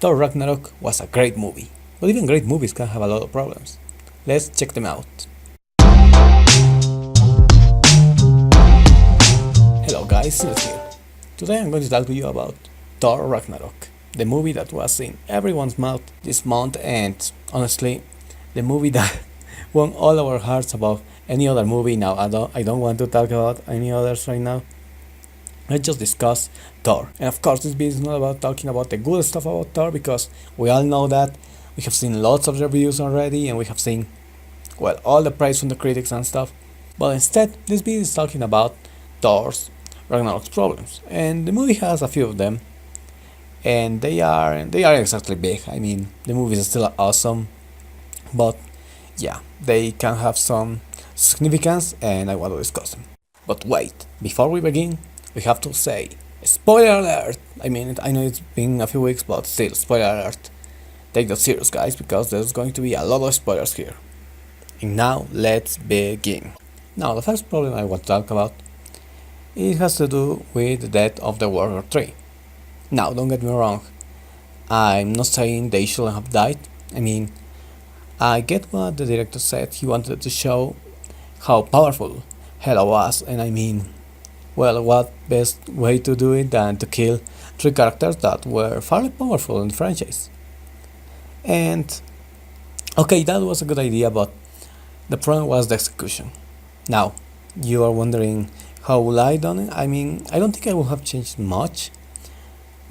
Thor Ragnarok was a great movie, but even great movies can have a lot of problems. Let's check them out. Hello guys, Silas here. Today I'm going to talk to you about Thor Ragnarok, the movie that was in everyone's mouth this month, and honestly, the movie that won all our hearts above any other movie. Now I don't want to talk about any others right now. Let's just discuss Thor. And of course, this video is not about talking about the good stuff about Thor, because we all know that. We have seen lots of reviews already, and we have seen, well, all the praise from the critics and stuff. But instead, this video is talking about Thor's Ragnarok's problems. And the movie has a few of them. And they are exactly big. I mean, the movie is still awesome. But yeah, they can have some significance, and I want to discuss them. But wait, before we begin, we have to say, spoiler alert! I mean, I know it's been a few weeks, but still, spoiler alert. Take that serious, guys, because there's going to be a lot of spoilers here. And now, let's begin. Now, the first problem I want to talk about, it has to do with the death of the Warrior 3. Now, don't get me wrong, I'm not saying they shouldn't have died. I mean, I get what the director said. He wanted to show how powerful Hela was, and I mean, well, what best way to do it than to kill three characters that were fairly powerful in the franchise? And okay, that was a good idea, but the problem was the execution. Now, you are wondering how will I done it? I mean, I don't think I would have changed much,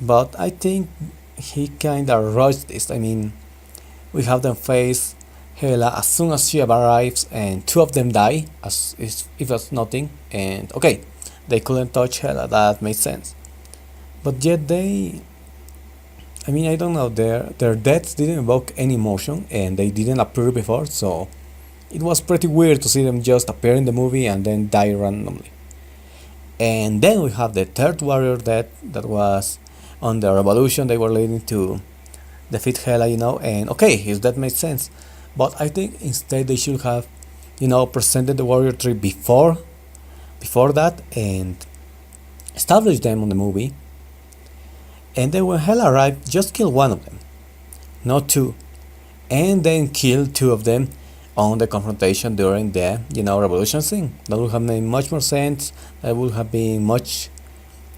but I think he kinda rushed this. I mean, we have them face Hela as soon as she arrives, and two of them die as if it's nothing. And okay, they couldn't touch Hela, that made sense. But yet I mean, I don't know, their deaths didn't evoke any emotion, and they didn't appear before, so it was pretty weird to see them just appear in the movie and then die randomly. And then we have the third warrior death that was on the revolution they were leading to defeat Hela, and okay, his death made sense. But I think instead they should have, presented the Warrior 3 before that, and established them on the movie. And then when Hela arrived, just kill one of them, not two. And then kill two of them on the confrontation during the, revolution scene. That would have made much more sense. That would have been much,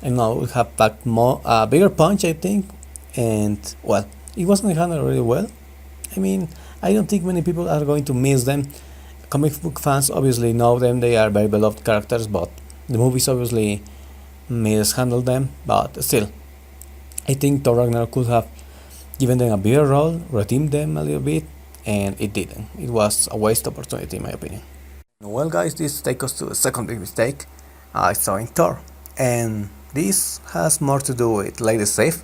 would have packed more, bigger punch, I think. And, well, it wasn't handled really well. I mean, I don't think many people are going to miss them. Comic book fans obviously know them, they are very beloved characters, but the movies obviously mishandled them. But still, I think Thor Ragnarok could have given them a bigger role, redeemed them a little bit, and it didn't. It was a waste opportunity in my opinion. Well guys, this takes us to the second big mistake I saw in Thor, and this has more to do with Lady Sif.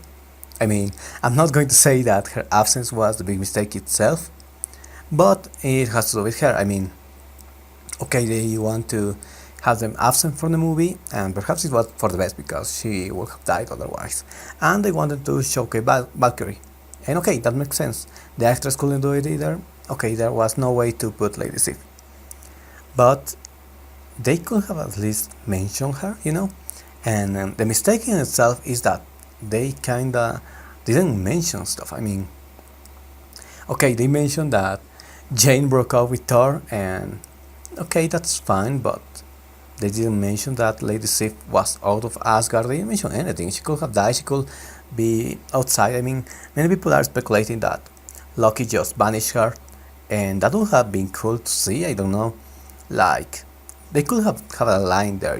I mean, I'm not going to say that her absence was the big mistake itself, but it has to do with her. I mean, okay, they want to have them absent from the movie, and perhaps it was for the best because she would have died otherwise. And they wanted to showcase Valkyrie. And okay, that makes sense. The actress couldn't do it either. Okay, there was no way to put Lady Sif. But they could have at least mentioned her, And the mistake in itself is that they kinda didn't mention stuff. I mean, okay, they mentioned that Jane broke up with Thor, and okay, that's fine, but they didn't mention that Lady Sif was out of Asgard. They didn't mention anything. She could have died, she could be outside. I mean, many people are speculating that Loki just banished her, and that would have been cool to see. I don't know, like, they could have a line there,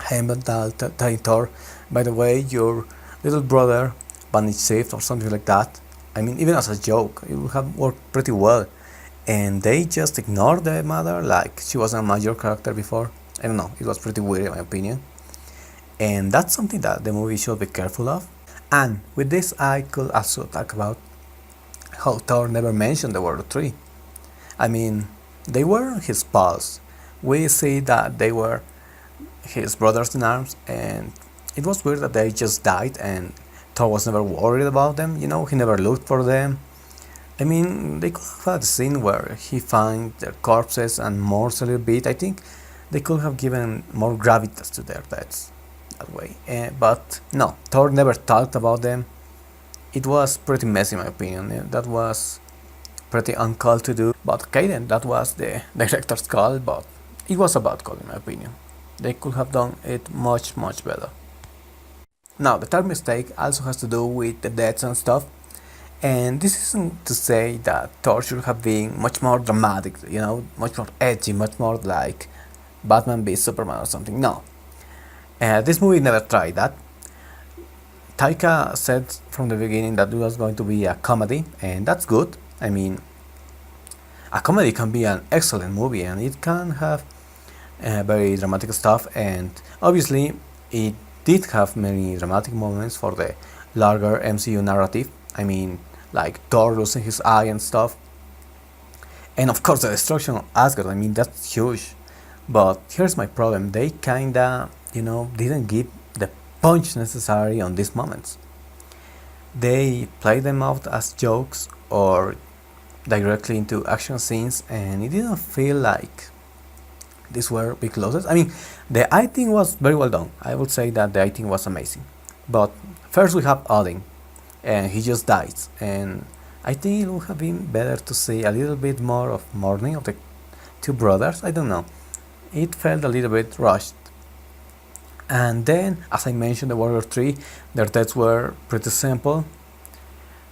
Heimdall telling Thor, by the way, your little brother banished Sif, or something like that. I mean, even as a joke, it would have worked pretty well. And they just ignored the mother like she wasn't a major character before. I don't know, it was pretty weird in my opinion. And that's something that the movie should be careful of. And with this, I could also talk about how Thor never mentioned the Warrior 3. I mean, they were his pals. We see that they were his brothers in arms, and it was weird that they just died and Thor was never worried about them, he never looked for them. I mean, they could have had a scene where he finds their corpses and mourns a little bit. I think they could have given more gravitas to their deaths that way. But no, Thor never talked about them. it was pretty messy in my opinion. That was pretty uncalled to do. But okay then, that was the director's call, but it was a bad call in my opinion. They could have done it much better. Now, the third mistake also has to do with the deaths and stuff. And this isn't to say that Thor should have been much more dramatic, much more edgy, much more like Batman v Superman or something. No. This movie never tried that. Taika said from the beginning that it was going to be a comedy, and that's good. I mean, a comedy can be an excellent movie, and it can have very dramatic stuff, and obviously, it did have many dramatic moments for the larger MCU narrative. I mean, like Thor losing his eye and stuff. And of course, the destruction of Asgard, I mean, that's huge. But here's my problem, they kinda, didn't give the punch necessary on these moments. They play them out as jokes or directly into action scenes, and it didn't feel like these were big losses. I mean, the acting was very well done. I would say that the acting was amazing. But first we have Odin, and he just dies. And I think it would have been better to see a little bit more of mourning of the two brothers. I don't know. It felt a little bit rushed. And then, as I mentioned, the Warrior 3, their deaths were pretty simple.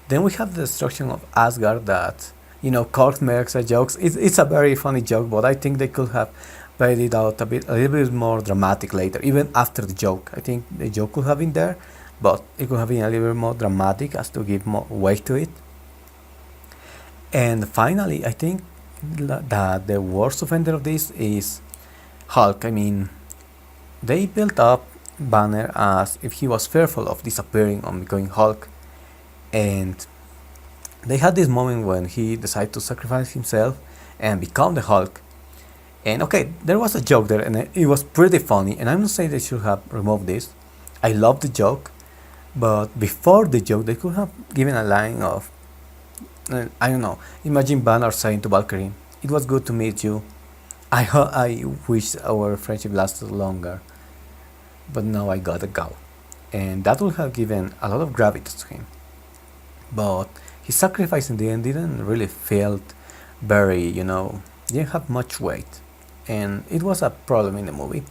Then we have the destruction of Asgard that, Korg makes a joke. It's a very funny joke, but I think they could have played it out a little bit more dramatic later, even after the joke. I think the joke could have been there, but it could have been a little bit more dramatic as to give more weight to it. And finally, I think that the worst offender of this is Hulk. I mean, they built up Banner as if he was fearful of disappearing or becoming Hulk, and they had this moment when he decided to sacrifice himself and become the Hulk. And okay, there was a joke there, and it was pretty funny, and I'm not saying they should have removed this. I love the joke, but before the joke, they could have given a line of, I don't know, imagine Banner saying to Valkyrie, "It was good to meet you. I wish our friendship lasted longer, but now I gotta go." And that would have given a lot of gravity to him. But his sacrifice in the end didn't really feel very, didn't have much weight. And it was a problem in the movie.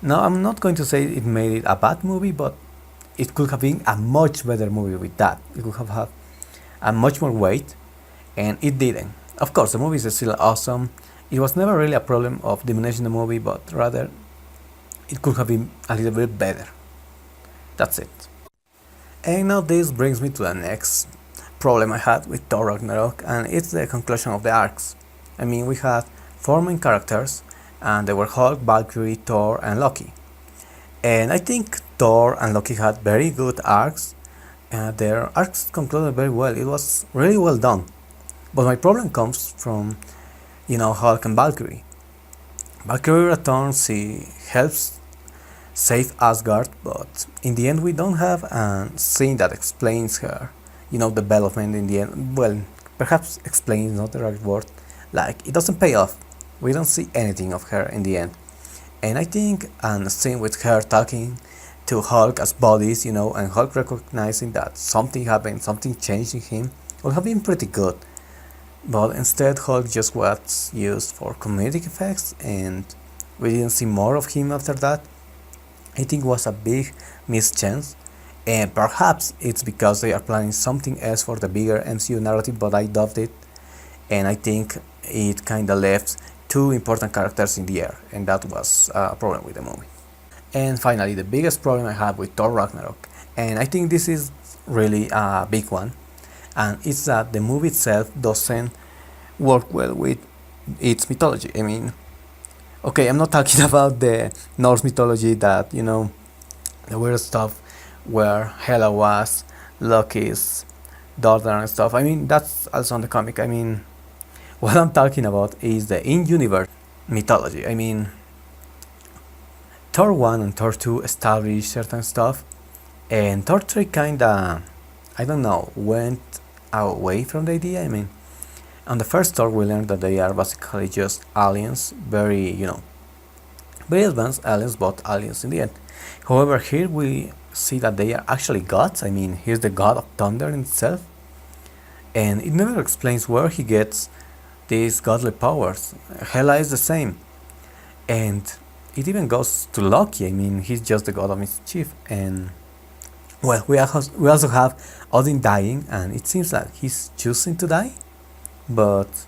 Now, I'm not going to say it made it a bad movie, but it could have been a much better movie with that. It could have had a much more weight, and it didn't. Of course, the movie is still awesome. It was never really a problem of diminishing the movie, but rather it could have been a little bit better. That's it. And now this brings me to the next problem I had with Thor Ragnarok, and it's the conclusion of the arcs. I mean, we had four main characters, and they were Hulk, Valkyrie, Thor, and Loki. And I think Thor and Loki had very good arcs, and their arcs concluded very well. It was really well done. But my problem comes from, Hulk and Valkyrie. Valkyrie returns, she helps save Asgard, but in the end we don't have a scene that explains her, development in the end. Well, perhaps explain is not the right word. Like, it doesn't pay off. We don't see anything of her in the end. And I think a scene with her talking to Hulk as bodies, and Hulk recognizing that something happened, something changed in him, would have been pretty good. But instead, Hulk just was used for comedic effects, and we didn't see more of him after that. I think it was a big missed chance, and perhaps it's because they are planning something else for the bigger MCU narrative, but I doubt it, and I think it kinda left two important characters in the air, and that was a problem with the movie. And finally, the biggest problem I have with Thor Ragnarok, and I think this is really a big one, and it's that the movie itself doesn't work well with its mythology. I mean, okay, I'm not talking about the Norse mythology that, the weird stuff where Hela was Loki's daughter and stuff. I mean, that's also on the comic. I mean, what I'm talking about is the in-universe mythology. I mean, Thor 1 and Thor 2 established certain stuff, and Thor 3 kinda, I don't know, went away from the idea. I mean, on the first Thor we learned that they are basically just aliens, very advanced aliens, but aliens in the end. However, here we see that they are actually gods. I mean, he's the god of thunder in itself, and it never explains where he gets these godly powers. Hela is the same, and it even goes to Loki. I mean, he's just the god of mischief, and well, we also have Odin dying, and it seems like he's choosing to die, but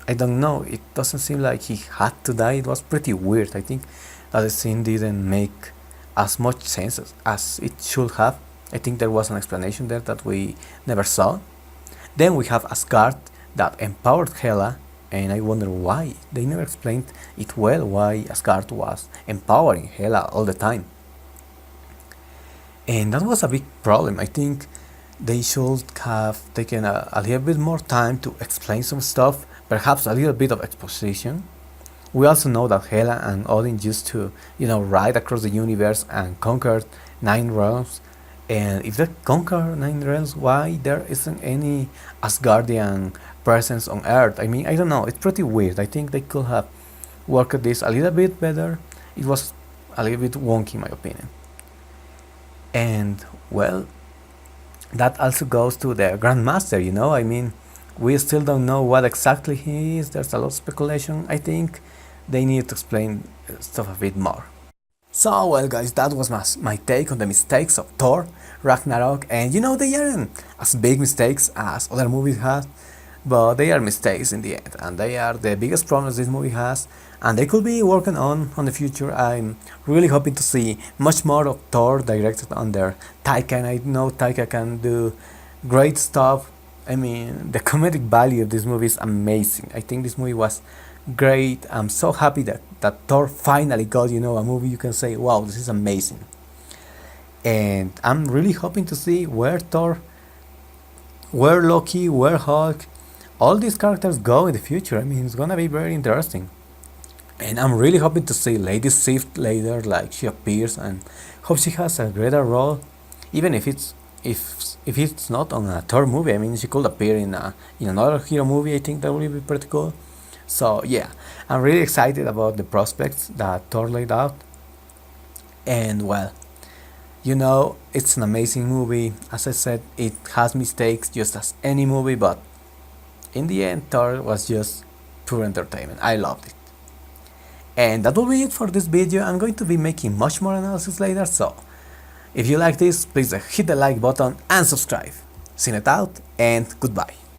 I don't know. It doesn't seem like he had to die. It was pretty weird. I think that the scene didn't make as much sense as it should have. I think there was an explanation there that we never saw. Then we have Asgard that empowered Hela, and I wonder why. They never explained it well why Asgard was empowering Hela all the time. And that was a big problem. I think they should have taken a little bit more time to explain some stuff, perhaps a little bit of exposition. We also know that Hela and Odin used to, ride across the universe and conquered 9 realms. And if they conquer 9 realms, why there isn't any Asgardian presence on Earth? I mean, I don't know. It's pretty weird. I think they could have worked this a little bit better. It was a little bit wonky, in my opinion. And well, that also goes to the Grandmaster. I mean, we still don't know what exactly he is. There's a lot of speculation. I think they need to explain stuff a bit more. So, well, guys, that was my take on the mistakes of Thor, Ragnarok, and they aren't as big mistakes as other movies have, but they are mistakes in the end, and they are the biggest problems this movie has, and they could be working on the future. I'm really hoping to see much more of Thor directed under Taika, and I know Taika can do great stuff. I mean, the comedic value of this movie is amazing. I think this movie was great. I'm so happy that Thor finally got, a movie you can say, wow, this is amazing. And I'm really hoping to see where Thor, where Loki, where Hulk, all these characters go in the future. I mean, it's gonna be very interesting. And I'm really hoping to see Lady Sif later, like she appears, and hope she has a greater role, even if it's not on a Thor movie. I mean, she could appear in another hero movie. I think that would be pretty cool. So yeah, I'm really excited about the prospects that Thor laid out. And well, it's an amazing movie. As I said, it has mistakes just as any movie, but in the end, Thor was just pure entertainment. I loved it. And that will be it for this video. I'm going to be making much more analysis later, so if you like this, please hit the like button and subscribe. See it out, and goodbye.